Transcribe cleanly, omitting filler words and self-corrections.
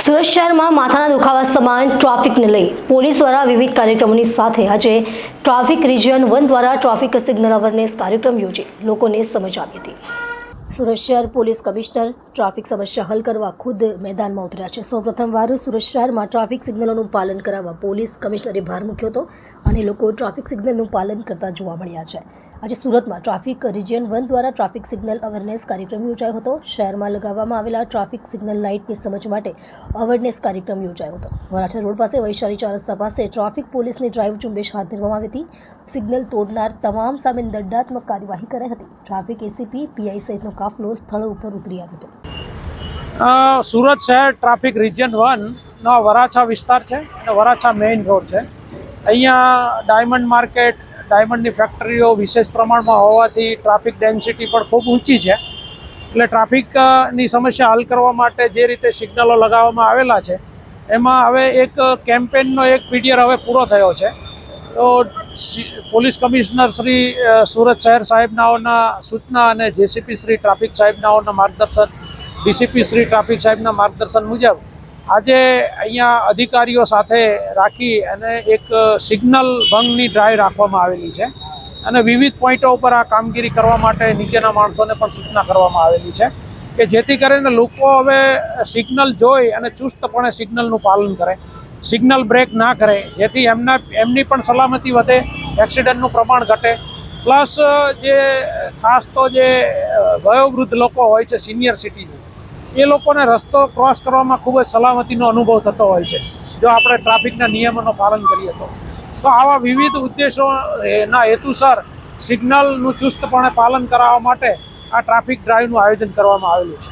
સુરત શહેરમાં માથાના દુખાવા સમાન ટ્રાફિકને લઈ પોલીસ દ્વારા વિવિધ કાર્યક્રમોની સાથે આજે ટ્રાફિક રિજિયન 1 દ્વારા ટ્રાફિક સિગ્નલ અવેરનેસ કાર્યક્રમ યોજી લોકોને સમજ આપી હતી। સુરત શહેર પોલીસ કમિશનર ટ્રાફિક સમસ્યા હલ કરવા ખુદ મેદાનમાં ઉતર્યા છે। સૌપ્રથમવાર સુરત શહેરમાં ટ્રાફિક સિગ્નલોનું પાલન કરાવવા પોલીસ કમિશનરે ભાર મૂક્યો હતો અને લોકો ટ્રાફિક સિગ્નલનું પાલન કરતા જોવા મળ્યા છે। આજે સુરતમાં ટ્રાફિક રિજિયન 1 દ્વારા ટ્રાફિક સિગ્નલ અવેરનેસ કાર્યક્રમ યોજાયો હતો। શહેરમાં લગાવવામાં આવેલા ટ્રાફિક સિગ્નલ લાઇટની સમજ માટે અવેરનેસ કાર્યક્રમ યોજાયો હતો। વરાછા રોડ પાસે વૈશાલી 4 રસ્તા પાસે ટ્રાફિક પોલીસની ડ્રાઇવ ઝુંબેશ હાથ ધરવામાં આવી હતી। સિગ્નલ તોડનાર તમામ સામે દંડાત્મક કાર્યવાહી કરાઈ હતી। ટ્રાફિક એસીપી પીઆઈ સહિતનો કાફલો સ્થળ ઉપર ઉતરી આવ્યો હતો। સુરત શહેર ટ્રાફિક રિજિયન 1 નો વરાછા વિસ્તાર છે અને વરાછા મેઇન રોડ છે। અહીંયા ડાયમંડ માર્કેટ, ડાયમંડની ફેક્ટરીઓ વિશેષ પ્રમાણમાં હોવાથી ટ્રાફિક ડેન્સિટી પણ ખૂબ ઊંચી છે। એટલે ટ્રાફિકની સમસ્યા હલ કરવા માટે જે રીતે સિગ્નલો લગાવવામાં આવેલા છે એમાં હવે એક કેમ્પેનનો એક પીરિયડ હવે પૂરો થયો છે। તો પોલીસ કમિશનર શ્રી સુરત શહેર સાહેબનાઓના સૂચના અને જેસીપી શ્રી ટ્રાફિક સાહેબનાઓના માર્ગદર્શન, ડીસીપી શ્રી ટ્રાફિક સાહેબના માર્ગદર્શન મુજબ આજે અહીંયા અધિકારીઓ સાથે રાખી અને એક સિગ્નલ ભંગની ડ્રાઈવ રાખવામાં આવેલી છે અને વિવિધ પોઈન્ટો ઉપર આ કામગીરી કરવા માટે નીચેના માણસોને પણ સૂચના કરવામાં આવેલી છે કે જેથી કરીને લોકો હવે સિગ્નલ જોઈ અને ચુસ્તપણે સિગ્નલનું પાલન કરે, સિગ્નલ બ્રેક ના કરે, જેથી એમની પણ સલામતી વધે, એક્સિડન્ટનું પ્રમાણ ઘટે। પ્લસ જે ખાસ તો જે વયોવૃદ્ધ લોકો હોય છે, સિનિયર સિટીઝન, એ લોકોને રસ્તો ક્રોસ કરવામાં ખૂબ જ સલામતીનો અનુભવ થતો હોય છે જો આપણે ટ્રાફિકના નિયમોનું પાલન કરીએ તો આવા વિવિધ ઉદ્દેશોના હેતુસર સિગ્નલનું ચુસ્તપણે પાલન કરાવવા માટે આ ટ્રાફિક ડ્રાઈવનું આયોજન કરવામાં આવેલું છે।